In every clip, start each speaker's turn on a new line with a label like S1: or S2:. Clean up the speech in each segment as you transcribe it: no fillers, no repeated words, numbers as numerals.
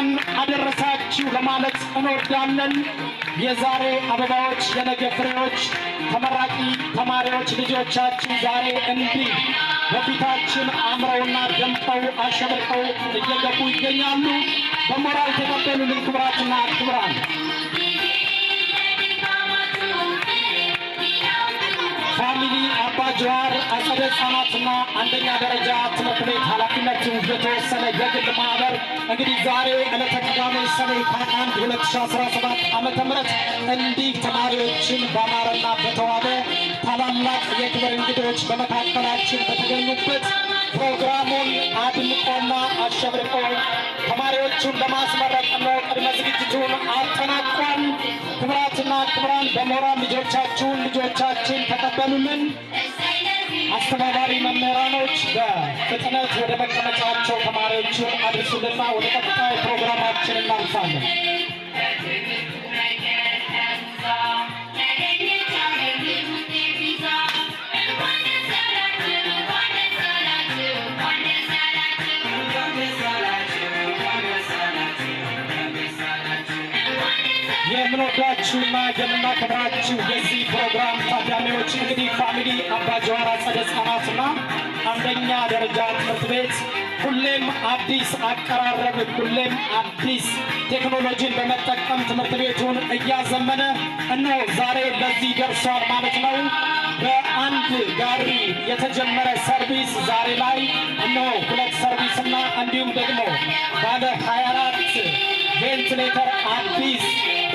S1: እንኳን አደረሳችሁ ለማለት እንወዳለን። የዛሬ አበባዎች የነገ ፍሬዎች ተመራቂ ተማሪዎች ልጆቻችን ዛሬ እንዲህ በፊታችን አምረውና ደምቀው አሸብርቀው እየገቡ ይገኛሉ። በሞራል ተቀበሉልን ክቡራትና ክቡራን። ፋሚሊ አባ ጀዋር አጸደ ሕፃናትና አንደኛ ደረጃ ትምህርት ቤት ኃላፊነቱ የተወሰነ የግል ማህበር እንግዲህ ዛሬ ዕለተ ቅዳሜ ሰኔ 21 2017 ዓመተ ምህረት እንዲህ ተማሪዎችን በአማረና በተዋበ ታላላቅ የክብር እንግዶች በመካከላችን በተገኙበት ፕሮግራሙን አድምቆና አሸብርቆ ተማሪዎቹን ለማስመረቅ ነው ቅድመ ዝግጅቱን አጠናቋል። ክቡራትና ክቡራን በሞራል ልጆቻችን ተቀበሉልን። አስተባባሪ መምህራኖች በፍጥነት ወደ መቀመጫቸው ተማሪዎቹን አድርሱልና ወደ ቀጣይ ፕሮግራማችን እናልፋለን። የምንወዳችሁና የምናከብራችሁ የዚህ ፕሮግራም ታዳሚዎች እንግዲህ ፋሚሊ አባ ጀዋር አጸደ ሕፃናትና አንደኛ ደረጃ ትምህርት ቤት ሁሌም አዲስ አቀራረብ፣ ሁሌም አዲስ ቴክኖሎጂን በመጠቀም ትምህርት ቤቱን እያዘመነ እነሆ ዛሬ ለዚህ ደርሷል ማለት ነው። በአንድ ጋሪ የተጀመረ ሰርቪስ ዛሬ ላይ እነሆ 2 ሰርቪስና እንዲሁም ደግሞ ባለ 24 ቬንትሌተር አዲስ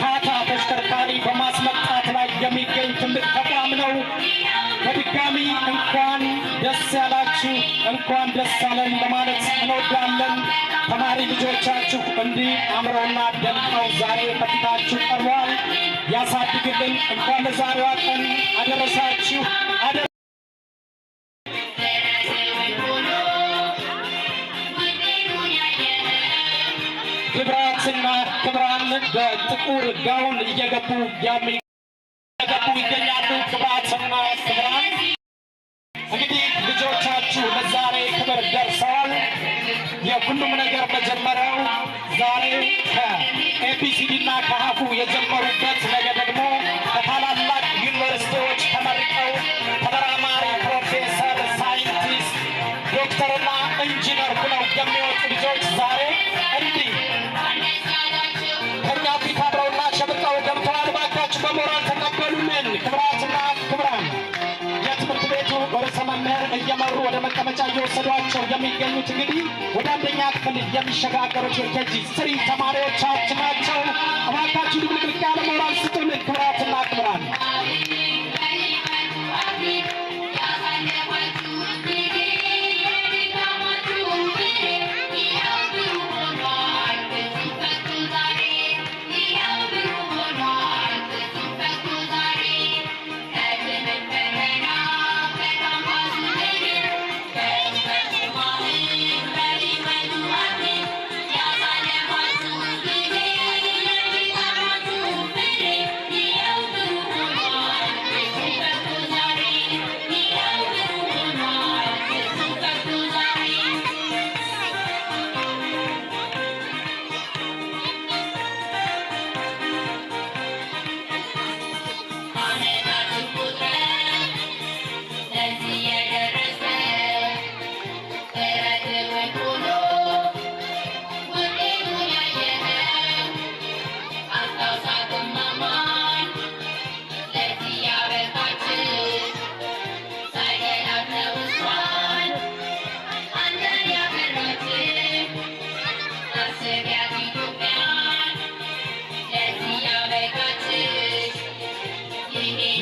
S1: ታታ ተሽከርካሪ በማስመጣት ላይ የሚገኝ ትልቅ ተቋም ነው። በድጋሚ እንኳን ደስ ያላችሁ፣ እንኳን ደስ ያለን ለማለት እንወዳለን። ተማሪ ልጆቻችሁ እንዲህ አምረውና ደምቀው ዛሬ በፊታችሁ ቀርበዋል። ያሳድግልን። እንኳን ለዛሬዋ ቀን አደረሳችሁ። ክብራትና ክብራን በጥቁር ጋውን እየገቡ ይገኛሉ። ክብራትና ክብራን እንግዲህ ልጆቻችሁ ለዛሬ ክብር ደርሰዋል። የሁሉም ነገር መጀመሪያው ዛሬ ከኤቢሲዲ እና ከሀፉ የጀመሩበት ነገ ደግሞ ከታላላቅ ዩኒቨርሲቲዎች ተመርቀው ተመራማሪ፣ ፕሮፌሰር፣ ሳይንቲስት፣ ዶክተርና ኢንጂነር ሆነው የሚወጡ ልጆች ዛሬ እንዲህ ከኛ ፊት አብረውና ሸብቀው ገብተዋል። ባካችሁ በሞራል ተቀበሉልን። ክብራትና ክብራን የትምህርት ቤቱ ርዕሰ መምህር እየመሩ ወደ መቀመጫ እየወሰዷቸው የሚገኙት እንግዲህ ወደ አንደኛ ክፍል የሚሸጋገሩት የኬጂ 3 ተማሪዎቻችን ናቸው። እባካችሁ ድብልቅልቅ ያለ ሞራል ስጡልን። ክብራትና ክብራን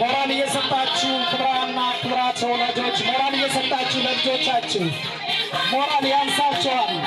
S1: ሞራል እየሰጣችሁ ክብራና ክብራት ወላጆች ሞራል እየሰጣችሁ ለልጆቻችሁ ሞራል ያንሳቸዋል።